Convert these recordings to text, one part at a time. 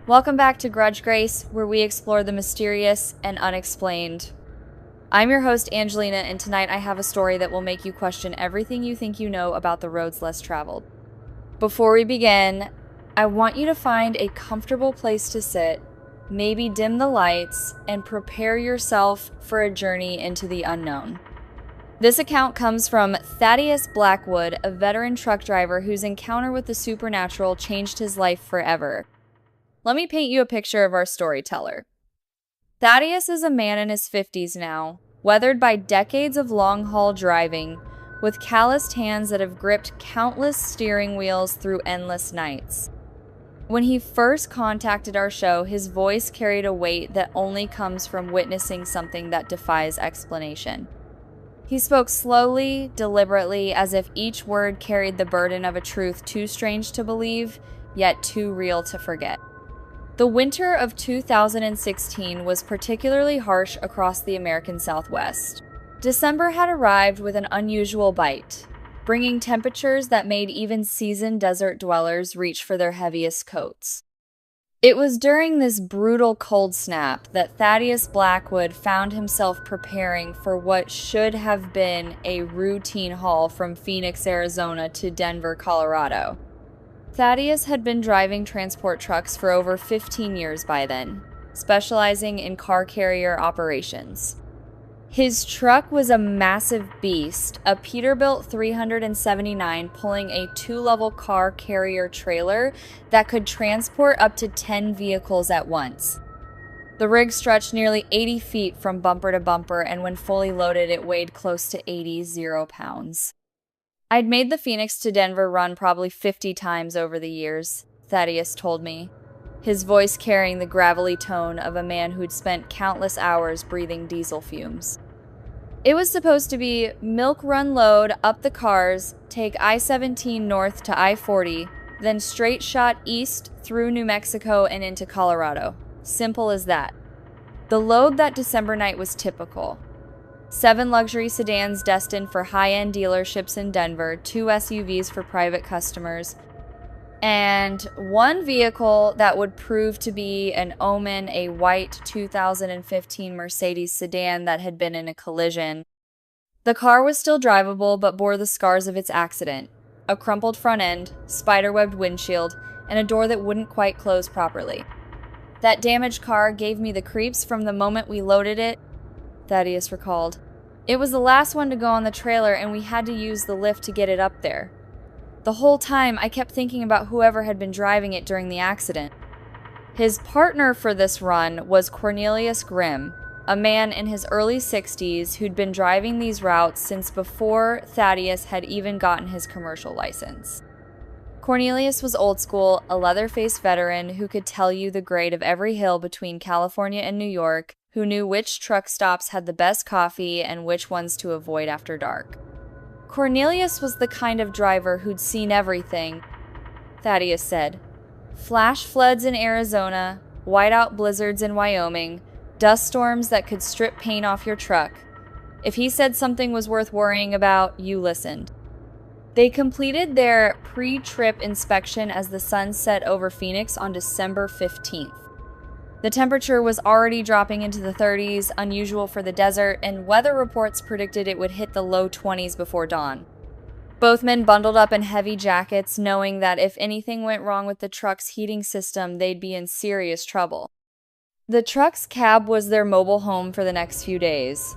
Welcome back to Grudge Grace, where we explore the mysterious and unexplained. I'm your host, Angelina, and tonight I have a story that will make you question everything you think you know about the roads less traveled. Before we begin, I want you to find a comfortable place to sit, maybe dim the lights, and prepare yourself for a journey into the unknown. This account comes from Thaddeus Blackwood, a veteran truck driver whose encounter with the supernatural changed his life forever. Let me paint you a picture of our storyteller. Thaddeus is a man in his 50s now, weathered by decades of long-haul driving, with calloused hands that have gripped countless steering wheels through endless nights. When he first contacted our show, his voice carried a weight that only comes from witnessing something that defies explanation. He spoke slowly, deliberately, as if each word carried the burden of a truth too strange to believe, yet too real to forget. The winter of 2016 was particularly harsh across the American Southwest. December had arrived with an unusual bite, bringing temperatures that made even seasoned desert dwellers reach for their heaviest coats. It was during this brutal cold snap that Thaddeus Blackwood found himself preparing for what should have been a routine haul from Phoenix, Arizona to Denver, Colorado. Thaddeus had been driving transport trucks for over 15 years by then, specializing in car carrier operations. His truck was a massive beast, a Peterbilt 379 pulling a 2-level car carrier trailer that could transport up to 10 vehicles at once. The rig stretched nearly 80 feet from bumper to bumper, and when fully loaded, it weighed close to 80 pounds. I'd made the Phoenix to Denver run probably 50 times over the years, Thaddeus told me, his voice carrying the gravelly tone of a man who'd spent countless hours breathing diesel fumes. It was supposed to be milk run load up the cars, take I-17 north to I-40, then straight shot east through New Mexico and into Colorado. Simple as that. The load that December night was typical. 7 luxury sedans destined for high-end dealerships in Denver, 2 SUVs for private customers, and 1 vehicle that would prove to be an omen, a white 2015 Mercedes sedan that had been in a collision. The car was still drivable but bore the scars of its accident: a crumpled front end, spiderwebbed windshield, and a door that wouldn't quite close properly. That damaged car gave me the creeps from the moment we loaded it, Thaddeus recalled. It was the last one to go on the trailer, and we had to use the lift to get it up there. The whole time, I kept thinking about whoever had been driving it during the accident. His partner for this run was Cornelius Grimm, a man in his early 60s who'd been driving these routes since before Thaddeus had even gotten his commercial license. Cornelius was old school, a leather-faced veteran who could tell you the grade of every hill between California and New York, who knew which truck stops had the best coffee and which ones to avoid after dark. Cornelius was the kind of driver who'd seen everything, Thaddeus said. Flash floods in Arizona, whiteout blizzards in Wyoming, dust storms that could strip paint off your truck. If he said something was worth worrying about, you listened. They completed their pre-trip inspection as the sun set over Phoenix on December 15th. The temperature was already dropping into the 30s, unusual for the desert, and weather reports predicted it would hit the low 20s before dawn. Both men bundled up in heavy jackets, knowing that if anything went wrong with the truck's heating system, they'd be in serious trouble. The truck's cab was their mobile home for the next few days.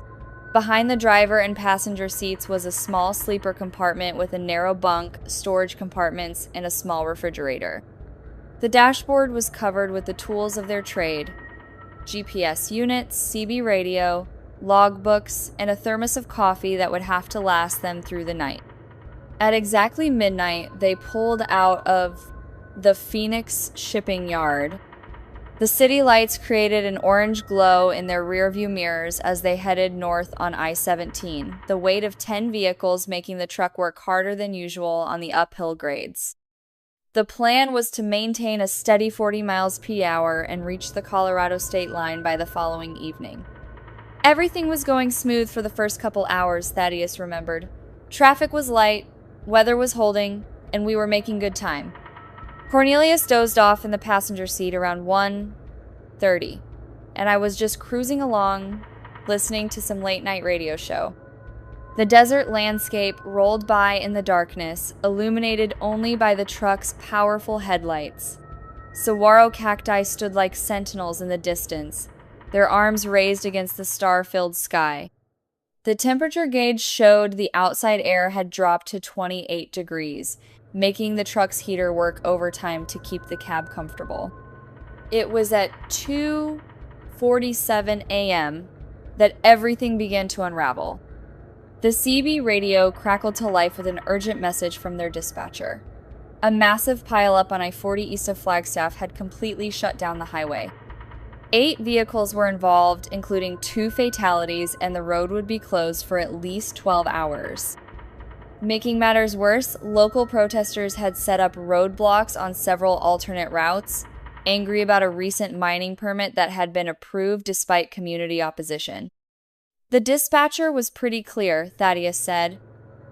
Behind the driver and passenger seats was a small sleeper compartment with a narrow bunk, storage compartments, and a small refrigerator. The dashboard was covered with the tools of their trade: GPS units, CB radio, logbooks, and a thermos of coffee that would have to last them through the night. At exactly midnight, they pulled out of the Phoenix shipping yard. The city lights created an orange glow in their rearview mirrors as they headed north on I-17, the weight of 10 vehicles making the truck work harder than usual on the uphill grades. The plan was to maintain a steady 40 miles per hour and reach the Colorado state line by the following evening. Everything was going smooth for the first couple hours, Thaddeus remembered. Traffic was light, weather was holding, and we were making good time. Cornelius dozed off in the passenger seat around 1:30, and I was just cruising along, listening to some late-night radio show. The desert landscape rolled by in the darkness, illuminated only by the truck's powerful headlights. Saguaro cacti stood like sentinels in the distance, their arms raised against the star-filled sky. The temperature gauge showed the outside air had dropped to 28 degrees, making the truck's heater work overtime to keep the cab comfortable. It was at 2:47 a.m. that everything began to unravel. The CB radio crackled to life with an urgent message from their dispatcher. A massive pileup on I-40 east of Flagstaff had completely shut down the highway. 8 vehicles were involved, including 2 fatalities, and the road would be closed for at least 12 hours. Making matters worse, local protesters had set up roadblocks on several alternate routes, angry about a recent mining permit that had been approved despite community opposition. The dispatcher was pretty clear, Thaddeus said.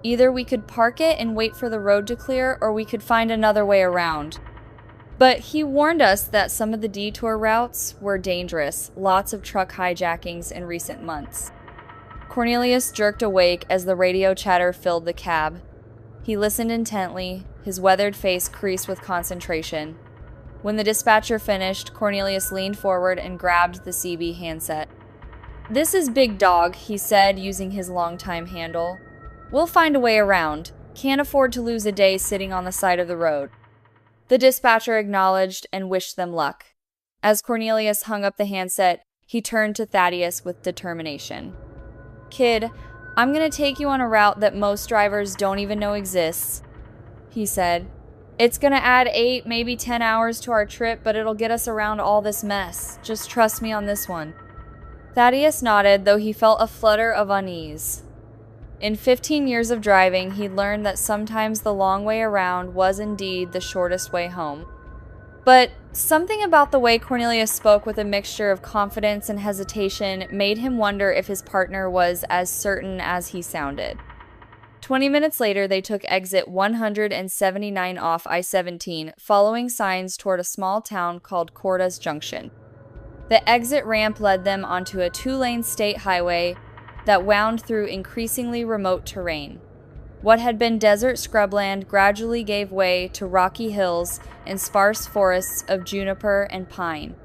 Either we could park it and wait for the road to clear, or we could find another way around. But he warned us that some of the detour routes were dangerous, lots of truck hijackings in recent months. Cornelius jerked awake as the radio chatter filled the cab. He listened intently, his weathered face creased with concentration. When the dispatcher finished, Cornelius leaned forward and grabbed the CB handset. "This is Big Dog," he said, using his long-time handle. "We'll find a way around. Can't afford to lose a day sitting on the side of the road." The dispatcher acknowledged and wished them luck. As Cornelius hung up the handset, he turned to Thaddeus with determination. "Kid, I'm gonna take you on a route that most drivers don't even know exists," he said. "It's gonna add 8, maybe 10 hours to our trip, but it'll get us around all this mess. Just trust me on this one." Thaddeus nodded, though he felt a flutter of unease. In 15 years of driving, he'd learned that sometimes the long way around was indeed the shortest way home. But something about the way Cornelius spoke with a mixture of confidence and hesitation made him wonder if his partner was as certain as he sounded. 20 minutes later, they took exit 179 off I-17, following signs toward a small town called Cordes Junction. The exit ramp led them onto a 2-lane state highway that wound through increasingly remote terrain. What had been desert scrubland gradually gave way to rocky hills and sparse forests of juniper and pine.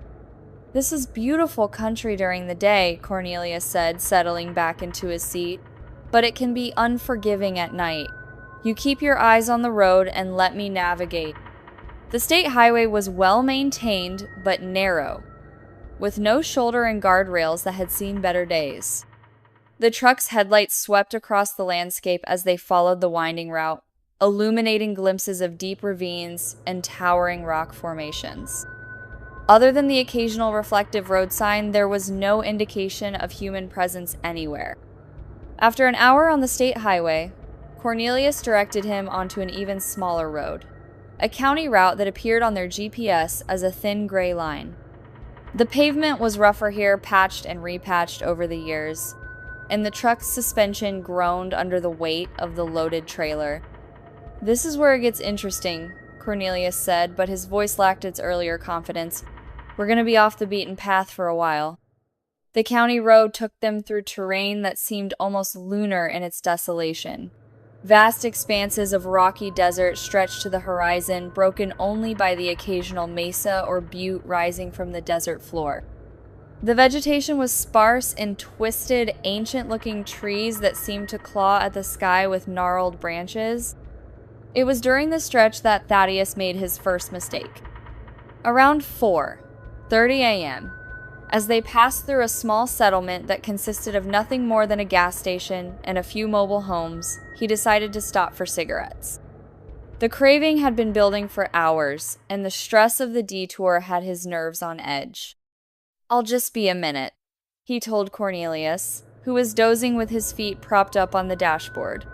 "This is beautiful country during the day," Cornelius said, settling back into his seat. "But it can be unforgiving at night. You keep your eyes on the road and let me navigate." The state highway was well maintained, but narrow, with no shoulder and guardrails that had seen better days. The truck's headlights swept across the landscape as they followed the winding route, illuminating glimpses of deep ravines and towering rock formations. Other than the occasional reflective road sign, there was no indication of human presence anywhere. After an hour on the state highway, Cornelius directed him onto an even smaller road, a county route that appeared on their GPS as a thin gray line. The pavement was rougher here, patched and repatched over the years, and the truck's suspension groaned under the weight of the loaded trailer. "This is where it gets interesting," Cornelius said, but his voice lacked its earlier confidence. "We're going to be off the beaten path for a while." The county road took them through terrain that seemed almost lunar in its desolation. Vast expanses of rocky desert stretched to the horizon, broken only by the occasional mesa or butte rising from the desert floor. The vegetation was sparse in twisted, ancient-looking trees that seemed to claw at the sky with gnarled branches. It was during this stretch that Thaddeus made his first mistake. Around 4:30 a.m., as they passed through a small settlement that consisted of nothing more than a gas station and a few mobile homes, he decided to stop for cigarettes. The craving had been building for hours, and the stress of the detour had his nerves on edge. "I'll just be a minute," he told Cornelius, who was dozing with his feet propped up on the dashboard.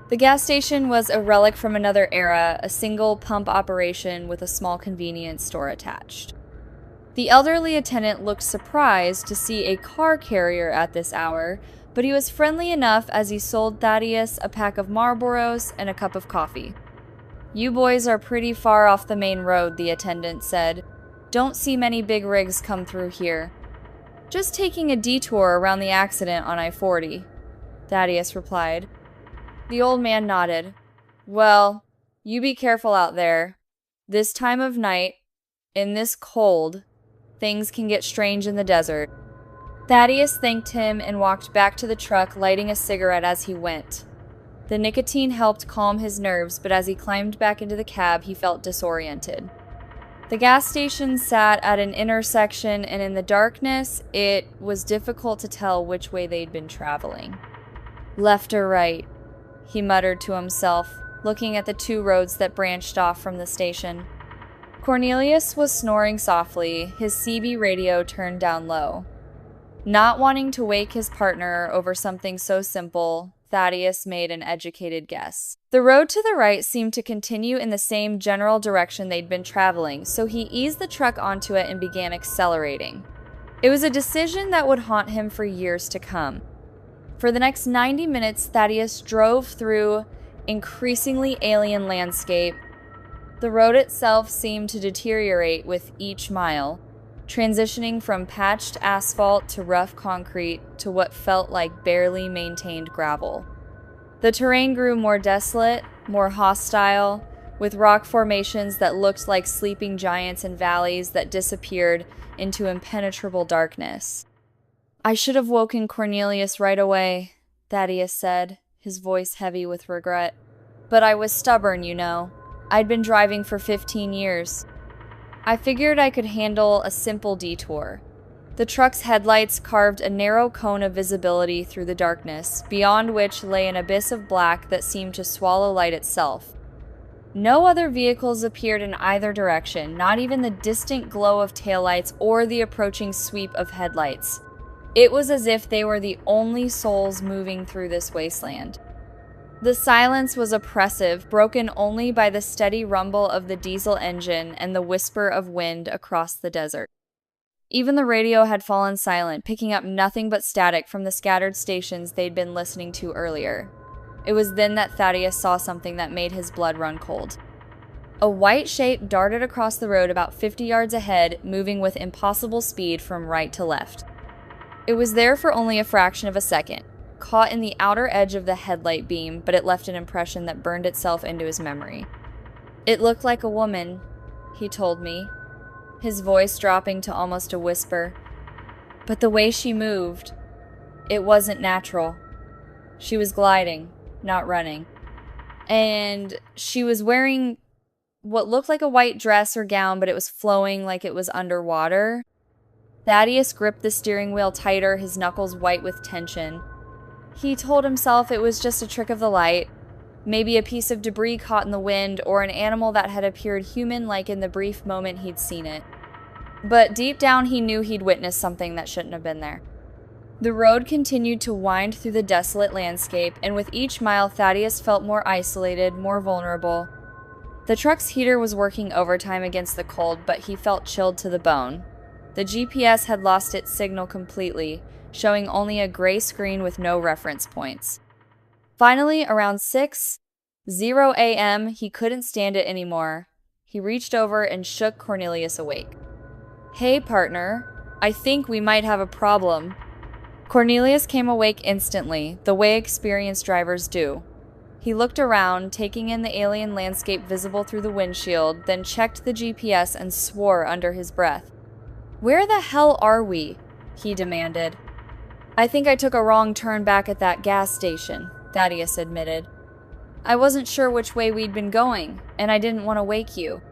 The gas station was a relic from another era, a single pump operation with a small convenience store attached. The elderly attendant looked surprised to see a car carrier at this hour, but he was friendly enough as he sold Thaddeus a pack of Marlboros and a cup of coffee. You boys are pretty far off the main road, the attendant said. Don't see many big rigs come through here. Just taking a detour around the accident on I-40, Thaddeus replied. The old man nodded. Well, you be careful out there. This time of night, in this cold, things can get strange in the desert. Thaddeus thanked him and walked back to the truck, lighting a cigarette as he went. The nicotine helped calm his nerves, but as he climbed back into the cab, he felt disoriented. The gas station sat at an intersection, and in the darkness, it was difficult to tell which way they'd been traveling. Left or right, he muttered to himself, looking at the two roads that branched off from the station. Cornelius was snoring softly, his CB radio turned down low. Not wanting to wake his partner over something so simple, Thaddeus made an educated guess. The road to the right seemed to continue in the same general direction they'd been traveling, so he eased the truck onto it and began accelerating. It was a decision that would haunt him for years to come. For the next 90 minutes, Thaddeus drove through increasingly alien landscape. The road itself seemed to deteriorate with each mile, transitioning from patched asphalt to rough concrete to what felt like barely maintained gravel. The terrain grew more desolate, more hostile, with rock formations that looked like sleeping giants and valleys that disappeared into impenetrable darkness. I should have woken Cornelius right away, Thaddeus said, his voice heavy with regret. But I was stubborn, you know. I'd been driving for 15 years. I figured I could handle a simple detour. The truck's headlights carved a narrow cone of visibility through the darkness, beyond which lay an abyss of black that seemed to swallow light itself. No other vehicles appeared in either direction, not even the distant glow of taillights or the approaching sweep of headlights. It was as if they were the only souls moving through this wasteland. The silence was oppressive, broken only by the steady rumble of the diesel engine and the whisper of wind across the desert. Even the radio had fallen silent, picking up nothing but static from the scattered stations they'd been listening to earlier. It was then that Thaddeus saw something that made his blood run cold. A white shape darted across the road about 50 yards ahead, moving with impossible speed from right to left. It was there for only a fraction of a second, caught in the outer edge of the headlight beam, but it left an impression that burned itself into his memory. It looked like a woman, he told me, his voice dropping to almost a whisper. But the way she moved, it wasn't natural. She was gliding, not running. And she was wearing what looked like a white dress or gown, but it was flowing like it was underwater. Thaddeus gripped the steering wheel tighter, his knuckles white with tension. He told himself it was just a trick of the light, maybe a piece of debris caught in the wind or an animal that had appeared human-like in the brief moment he'd seen it. But deep down he knew he'd witnessed something that shouldn't have been there. The road continued to wind through the desolate landscape, and with each mile Thaddeus felt more isolated, more vulnerable. The truck's heater was working overtime against the cold, but he felt chilled to the bone. The GPS had lost its signal completely, showing only a gray screen with no reference points. Finally, around 6:00 a.m., he couldn't stand it anymore. He reached over and shook Cornelius awake. Hey, partner, I think we might have a problem. Cornelius came awake instantly, the way experienced drivers do. He looked around, taking in the alien landscape visible through the windshield, then checked the GPS and swore under his breath. Where the hell are we? He demanded. I think I took a wrong turn back at that gas station, Thaddeus admitted. I wasn't sure which way we'd been going, and I didn't want to wake you.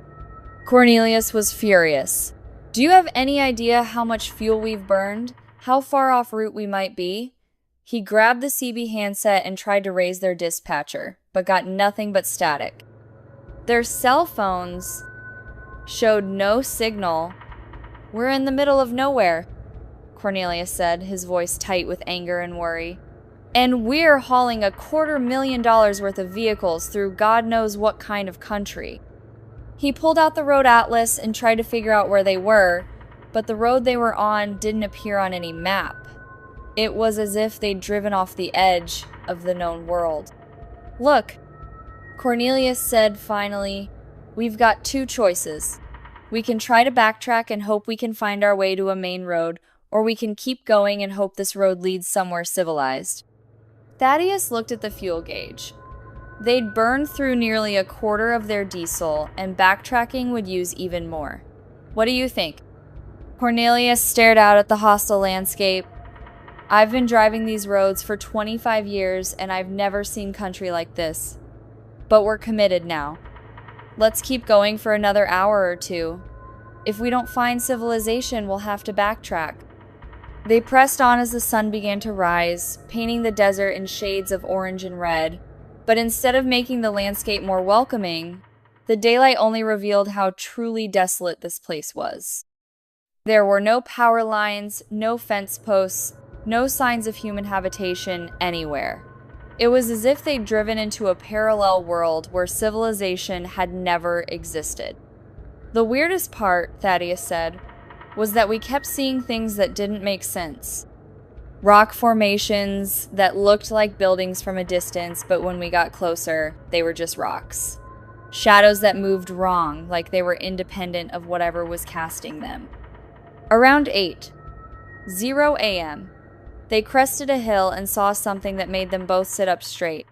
Cornelius was furious. Do you have any idea how much fuel we've burned? How far off route we might be? He grabbed the CB handset and tried to raise their dispatcher, but got nothing but static. Their cell phones showed no signal. We're in the middle of nowhere, Cornelius said, his voice tight with anger and worry. And we're hauling $250,000 worth of vehicles through God knows what kind of country. He pulled out the road atlas and tried to figure out where they were, but the road they were on didn't appear on any map. It was as if they'd driven off the edge of the known world. Look, Cornelius said finally, "We've got two choices. We can try to backtrack and hope we can find our way to a main road, or we can keep going and hope this road leads somewhere civilized." Thaddeus looked at the fuel gauge. They'd burned through nearly a quarter of their diesel, and backtracking would use even more. "What do you think?" Cornelius stared out at the hostile landscape. "I've been driving these roads for 25 years, and I've never seen country like this. But we're committed now. Let's keep going for another hour or two. If we don't find civilization, we'll have to backtrack." They pressed on as the sun began to rise, painting the desert in shades of orange and red. But instead of making the landscape more welcoming, the daylight only revealed how truly desolate this place was. There were no power lines, no fence posts, no signs of human habitation anywhere. It was as if they'd driven into a parallel world where civilization had never existed. "The weirdest part," Thaddeus said, "was that we kept seeing things that didn't make sense. Rock formations that looked like buildings from a distance, but when we got closer, they were just rocks. Shadows that moved wrong, like they were independent of whatever was casting them." Around 8:00 a.m., they crested a hill and saw something that made them both sit up straight.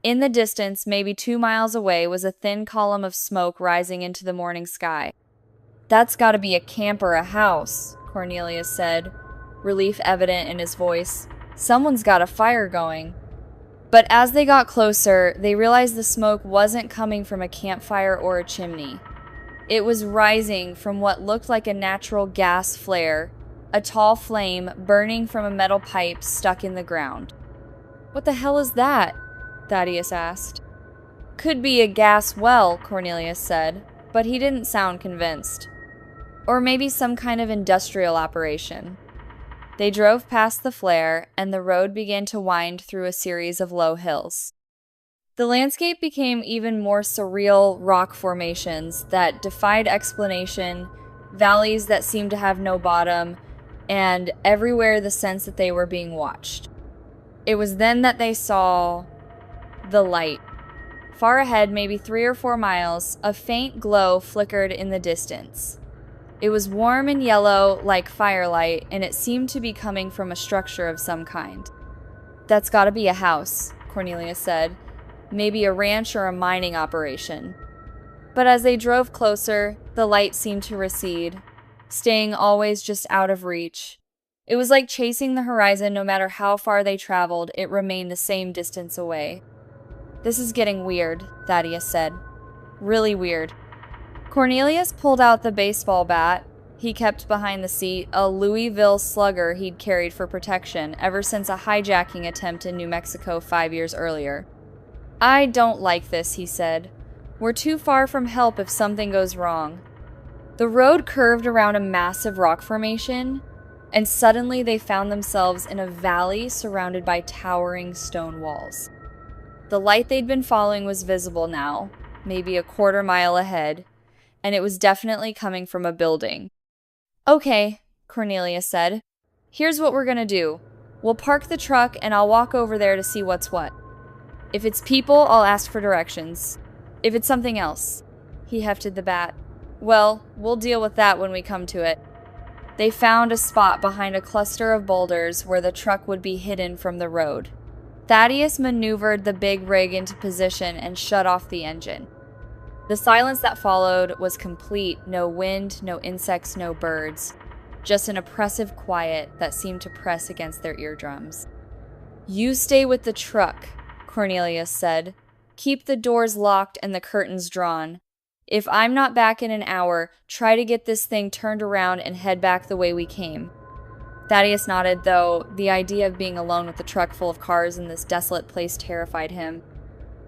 In the distance, maybe 2 miles away, was a thin column of smoke rising into the morning sky. "That's got to be a camp or a house," Cornelius said, relief evident in his voice. "Someone's got a fire going." But as they got closer, they realized the smoke wasn't coming from a campfire or a chimney. It was rising from what looked like a natural gas flare, a tall flame burning from a metal pipe stuck in the ground. "What the hell is that?" Thaddeus asked. "Could be a gas well," Cornelius said, but he didn't sound convinced. "Or maybe some kind of industrial operation." They drove past the flare, and the road began to wind through a series of low hills. The landscape became even more surreal: rock formations that defied explanation, valleys that seemed to have no bottom, and everywhere the sense that they were being watched. It was then that they saw the light. Far ahead, maybe 3 or 4 miles, a faint glow flickered in the distance. It was warm and yellow like firelight, and it seemed to be coming from a structure of some kind. "That's got to be a house," Cornelius said. "Maybe a ranch or a mining operation." But as they drove closer, the light seemed to recede, staying always just out of reach. It was like chasing the horizon. No matter how far they traveled, it remained the same distance away. "This is getting weird," Thaddeus said. "Really weird." Cornelius pulled out the baseball bat he kept behind the seat, a Louisville Slugger he'd carried for protection ever since a hijacking attempt in New Mexico 5 years earlier. "I don't like this," he said. "We're too far from help if something goes wrong." The road curved around a massive rock formation, and suddenly they found themselves in a valley surrounded by towering stone walls. The light they'd been following was visible now, maybe a quarter mile ahead, and it was definitely coming from a building. "Okay," Cornelius said. "Here's what we're gonna do. We'll park the truck and I'll walk over there to see what's what. If it's people, I'll ask for directions. If it's something else," he hefted the bat, "well, we'll deal with that when we come to it." They found a spot behind a cluster of boulders where the truck would be hidden from the road. Thaddeus maneuvered the big rig into position and shut off the engine. The silence that followed was complete: no wind, no insects, no birds. Just an oppressive quiet that seemed to press against their eardrums. "You stay with the truck," Cornelius said. "Keep the doors locked and the curtains drawn. If I'm not back in an hour, try to get this thing turned around and head back the way we came." Thaddeus nodded, though the idea of being alone with a truck full of cars in this desolate place terrified him.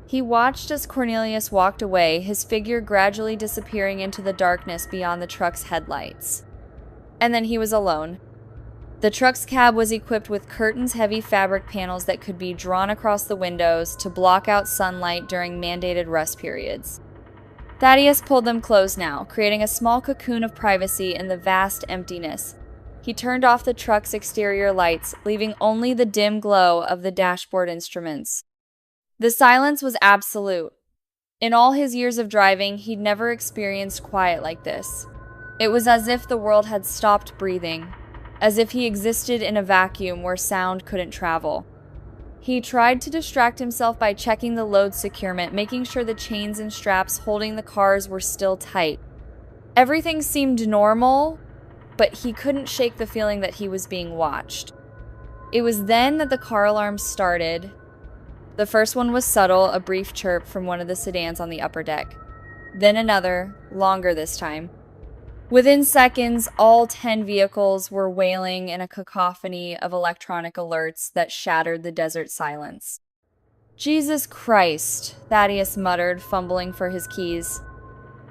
He watched as Cornelius walked away, his figure gradually disappearing into the darkness beyond the truck's headlights. And then he was alone. The truck's cab was equipped with curtains-heavy fabric panels that could be drawn across the windows to block out sunlight during mandated rest periods. Thaddeus pulled them closed now, creating a small cocoon of privacy in the vast emptiness. He turned off the truck's exterior lights, leaving only the dim glow of the dashboard instruments. The silence was absolute. In all his years of driving, he'd never experienced quiet like this. It was as if the world had stopped breathing, as if he existed in a vacuum where sound couldn't travel. He tried to distract himself by checking the load securement, making sure the chains and straps holding the cars were still tight. Everything seemed normal, but he couldn't shake the feeling that he was being watched. It was then that the car alarms started. The first one was subtle, a brief chirp from one of the sedans on the upper deck. Then another, longer this time. Within seconds, all 10 vehicles were wailing in a cacophony of electronic alerts that shattered the desert silence. "Jesus Christ," Thaddeus muttered, fumbling for his keys.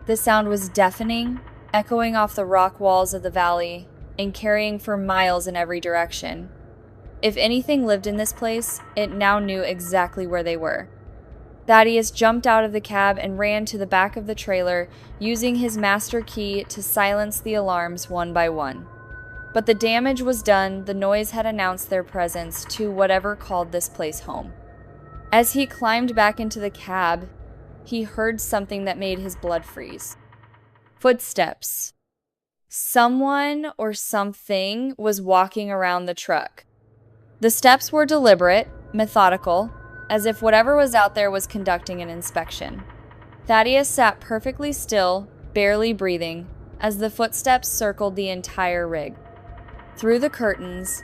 The sound was deafening, echoing off the rock walls of the valley and carrying for miles in every direction. If anything lived in this place, it now knew exactly where they were. Thaddeus jumped out of the cab and ran to the back of the trailer, using his master key to silence the alarms one by one. But the damage was done. The noise had announced their presence to whatever called this place home. As he climbed back into the cab, he heard something that made his blood freeze. Footsteps. Someone or something was walking around the truck. The steps were deliberate, methodical, as if whatever was out there was conducting an inspection. Thaddeus sat perfectly still, barely breathing, as the footsteps circled the entire rig. Through the curtains,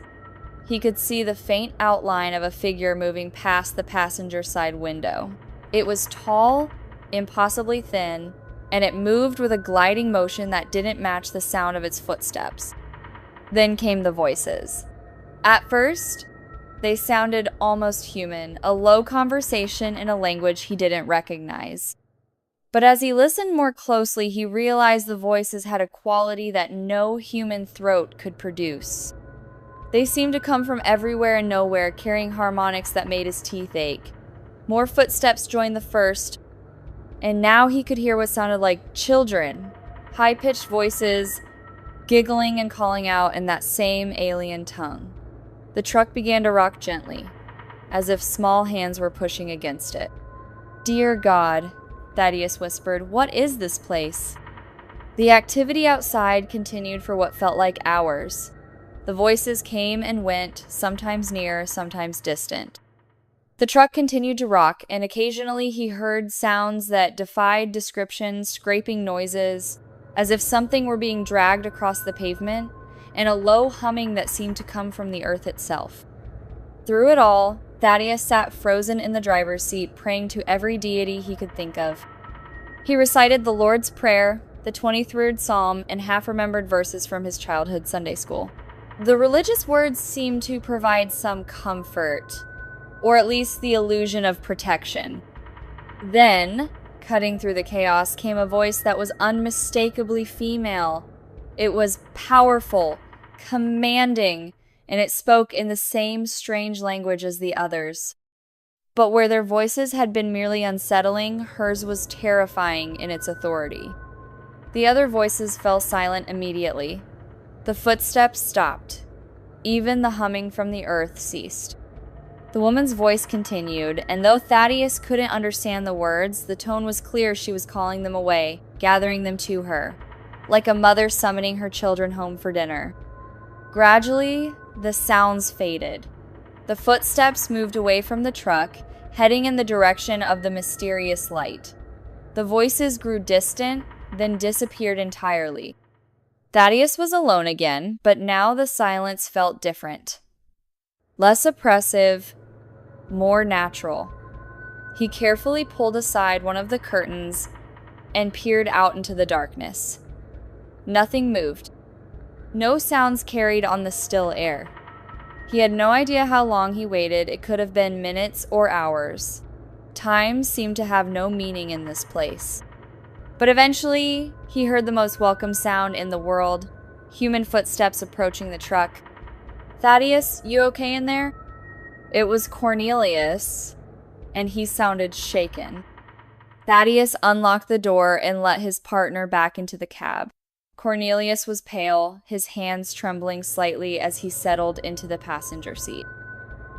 he could see the faint outline of a figure moving past the passenger side window. It was tall, impossibly thin, and it moved with a gliding motion that didn't match the sound of its footsteps. Then came the voices. At first, they sounded almost human, a low conversation in a language he didn't recognize. But as he listened more closely, he realized the voices had a quality that no human throat could produce. They seemed to come from everywhere and nowhere, carrying harmonics that made his teeth ache. More footsteps joined the first, and now he could hear what sounded like children, high-pitched voices, giggling and calling out in that same alien tongue. The truck began to rock gently, as if small hands were pushing against it. "Dear God," Thaddeus whispered, "what is this place?" The activity outside continued for what felt like hours. The voices came and went, sometimes near, sometimes distant. The truck continued to rock, and occasionally he heard sounds that defied description, scraping noises, as if something were being dragged across the pavement, and a low humming that seemed to come from the earth itself. Through it all, Thaddeus sat frozen in the driver's seat, praying to every deity he could think of. He recited the Lord's Prayer, the 23rd Psalm, and half-remembered verses from his childhood Sunday school. The religious words seemed to provide some comfort, or at least the illusion of protection. Then, cutting through the chaos, came a voice that was unmistakably female. It was powerful, commanding, and it spoke in the same strange language as the others. But where their voices had been merely unsettling, hers was terrifying in its authority. The other voices fell silent immediately. The footsteps stopped. Even the humming from the earth ceased. The woman's voice continued, and though Thaddeus couldn't understand the words, the tone was clear. She was calling them away, gathering them to her, like a mother summoning her children home for dinner. Gradually, the sounds faded. The footsteps moved away from the truck, heading in the direction of the mysterious light. The voices grew distant, then disappeared entirely. Thaddeus was alone again, but now the silence felt different. Less oppressive, more natural. He carefully pulled aside one of the curtains and peered out into the darkness. Nothing moved. No sounds carried on the still air. He had no idea how long he waited. It could have been minutes or hours. Time seemed to have no meaning in this place. But eventually, he heard the most welcome sound in the world, human footsteps approaching the truck. "Thaddeus, you okay in there?" It was Cornelius, and he sounded shaken. Thaddeus unlocked the door and let his partner back into the cab. Cornelius was pale, his hands trembling slightly as he settled into the passenger seat.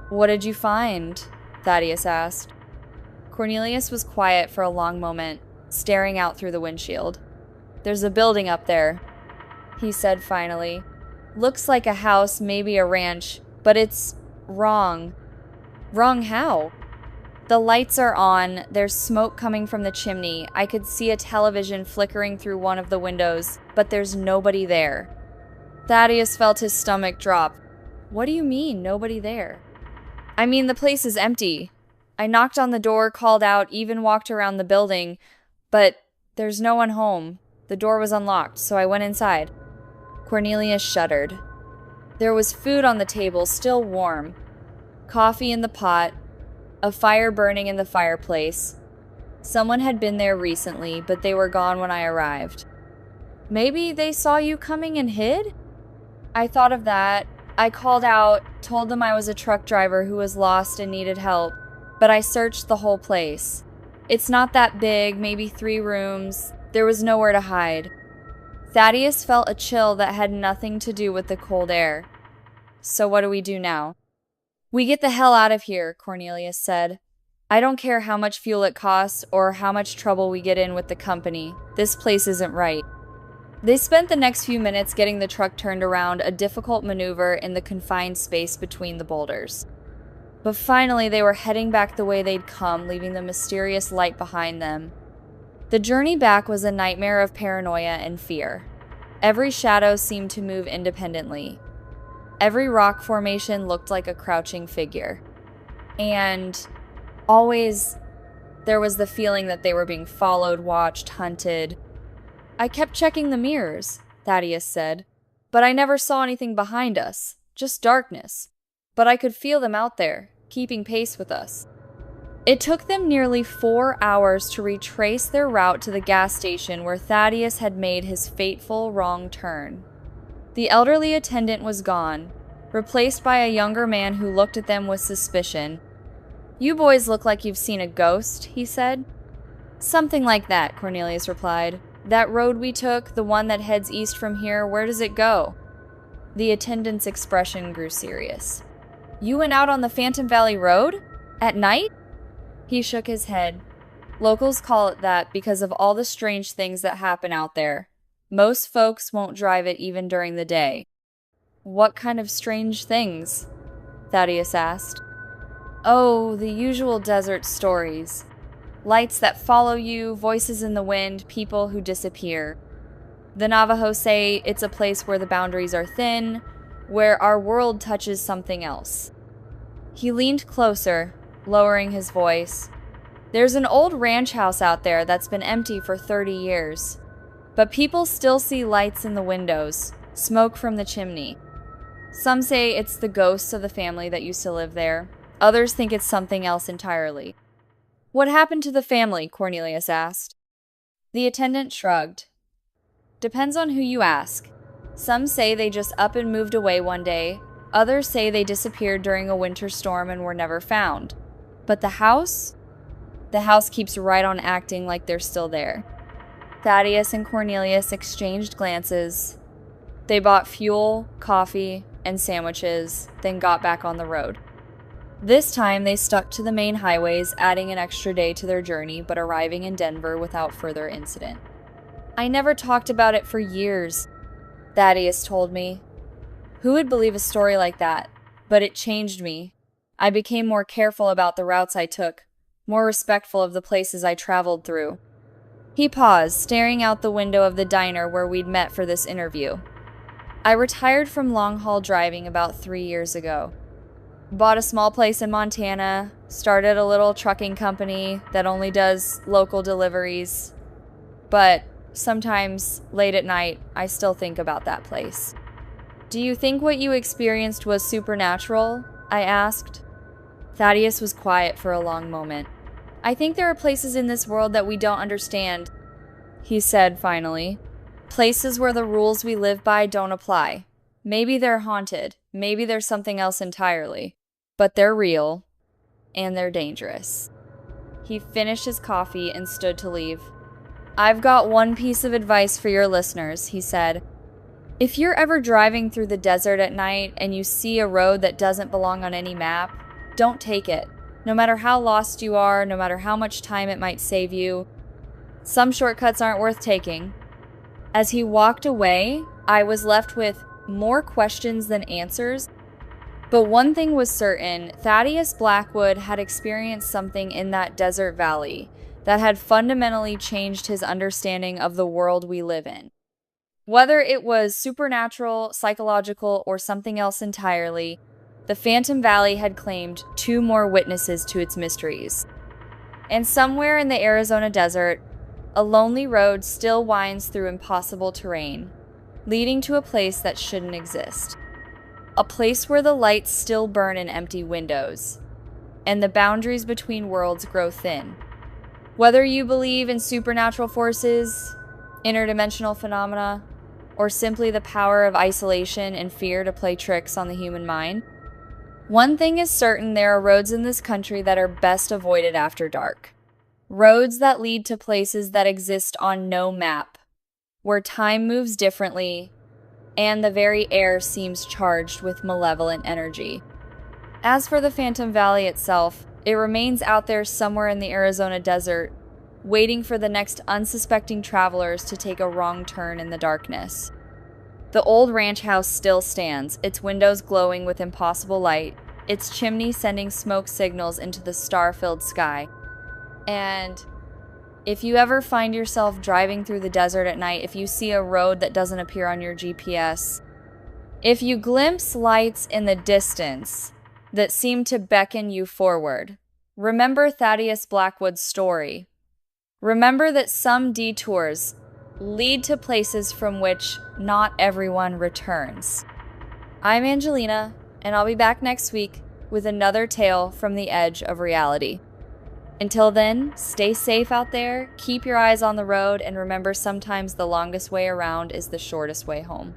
"What did you find?" Thaddeus asked. Cornelius was quiet for a long moment, staring out through the windshield. "There's a building up there," he said finally. "Looks like a house, maybe a ranch, but it's wrong." "Wrong how?" "The lights are on, there's smoke coming from the chimney. I could see a television flickering through one of the windows, but there's nobody there." Thaddeus felt his stomach drop. "What do you mean, nobody there?" "I mean, the place is empty. I knocked on the door, called out, even walked around the building, but there's no one home. The door was unlocked, so I went inside." Cornelius shuddered. There was food on the table, still warm. Coffee in the pot, a fire burning in the fireplace. Someone had been there recently, but they were gone when I arrived. "Maybe they saw you coming and hid?" "I thought of that. I called out, told them I was a truck driver who was lost and needed help, but I searched the whole place. It's not that big, maybe 3 rooms. There was nowhere to hide." Thaddeus felt a chill that had nothing to do with the cold air. "So what do we do now?" "We get the hell out of here," Cornelius said. "I don't care how much fuel it costs or how much trouble we get in with the company. This place isn't right." They spent the next few minutes getting the truck turned around, a difficult maneuver in the confined space between the boulders. But finally, they were heading back the way they'd come, leaving the mysterious light behind them. The journey back was a nightmare of paranoia and fear. Every shadow seemed to move independently. Every rock formation looked like a crouching figure. And always, there was the feeling that they were being followed, watched, hunted. "I kept checking the mirrors," Thaddeus said, "but I never saw anything behind us, just darkness. But I could feel them out there, keeping pace with us." It took them nearly 4 hours to retrace their route to the gas station where Thaddeus had made his fateful wrong turn. The elderly attendant was gone, replaced by a younger man who looked at them with suspicion. "You boys look like you've seen a ghost," he said. "Something like that," Cornelius replied. "That road we took, the one that heads east from here, where does it go?" The attendant's expression grew serious. "You went out on the Phantom Valley Road? At night?" He shook his head. "Locals call it that because of all the strange things that happen out there. Most folks won't drive it even during the day." "What kind of strange things?" Thaddeus asked. "Oh, the usual desert stories. Lights that follow you, voices in the wind, people who disappear. The Navajo say it's a place where the boundaries are thin, where our world touches something else." He leaned closer, lowering his voice. "There's an old ranch house out there that's been empty for 30 years. But people still see lights in the windows, smoke from the chimney. Some say it's the ghosts of the family that used to live there. Others think it's something else entirely." "What happened to the family?" Cornelius asked. The attendant shrugged. "Depends on who you ask. Some say they just up and moved away one day. Others say they disappeared during a winter storm and were never found. But the house? The house keeps right on acting like they're still there." Thaddeus and Cornelius exchanged glances. They bought fuel, coffee, and sandwiches, then got back on the road. This time, they stuck to the main highways, adding an extra day to their journey, but arriving in Denver without further incident. "I never talked about it for years," Thaddeus told me. "Who would believe a story like that? But it changed me. I became more careful about the routes I took, more respectful of the places I traveled through." He paused, staring out the window of the diner where we'd met for this interview. "I retired from long-haul driving about 3 years ago. Bought a small place in Montana, started a little trucking company that only does local deliveries. But sometimes, late at night, I still think about that place." "Do you think what you experienced was supernatural?" I asked. Thaddeus was quiet for a long moment. "I think there are places in this world that we don't understand," he said finally. "Places where the rules we live by don't apply. Maybe they're haunted, maybe there's something else entirely. But they're real, and they're dangerous." He finished his coffee and stood to leave. "I've got one piece of advice for your listeners," he said. "If you're ever driving through the desert at night and you see a road that doesn't belong on any map, don't take it. No matter how lost you are, no matter how much time it might save you, some shortcuts aren't worth taking. As he walked away, I was left with more questions than answers. But one thing was certain, Thaddeus Blackwood had experienced something in that desert valley that had fundamentally changed his understanding of the world we live in. Whether it was supernatural, psychological, or something else entirely, the Phantom Valley had claimed 2 more witnesses to its mysteries. And somewhere in the Arizona desert, a lonely road still winds through impossible terrain, leading to a place that shouldn't exist. A place where the lights still burn in empty windows, and the boundaries between worlds grow thin. Whether you believe in supernatural forces, interdimensional phenomena, or simply the power of isolation and fear to play tricks on the human mind, one thing is certain: there are roads in this country that are best avoided after dark. Roads that lead to places that exist on no map, where time moves differently, and the very air seems charged with malevolent energy. As for the Phantom Valley itself, it remains out there somewhere in the Arizona desert, waiting for the next unsuspecting travelers to take a wrong turn in the darkness. The old ranch house still stands, its windows glowing with impossible light, its chimney sending smoke signals into the star-filled sky. And if you ever find yourself driving through the desert at night, if you see a road that doesn't appear on your GPS, if you glimpse lights in the distance that seem to beckon you forward, remember Thaddeus Blackwood's story. Remember that some detours lead to places from which not everyone returns. I'm Angelina, and I'll be back next week with another tale from the edge of reality. Until then, stay safe out there, keep your eyes on the road, and remember, sometimes the longest way around is the shortest way home.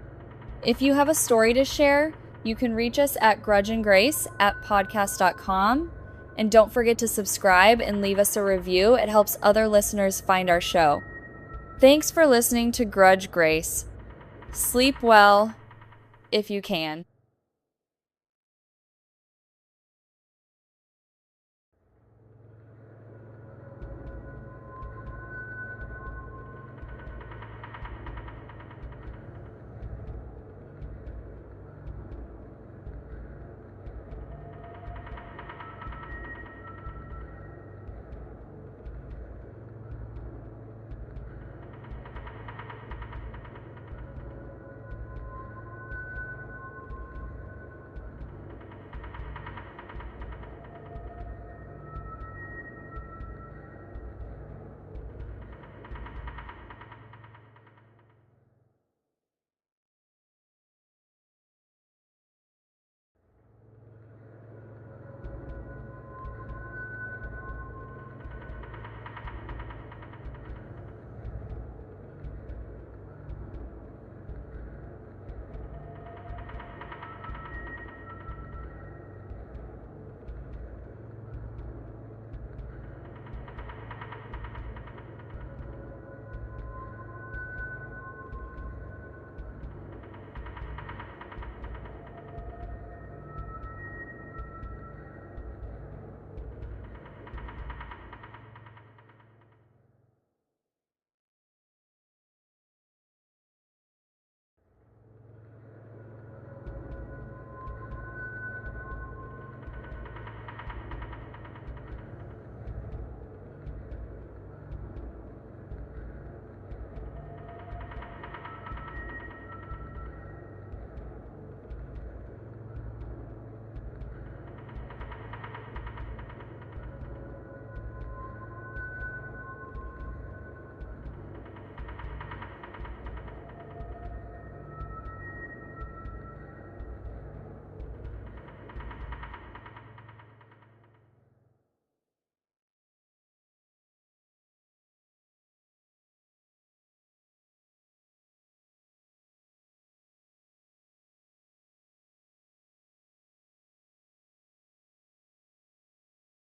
If you have a story to share, you can reach us at grudgeandgrace@podcast.com. And don't forget to subscribe and leave us a review. It helps other listeners find our show. Thanks for listening to Grudge Grace. Sleep well, if you can.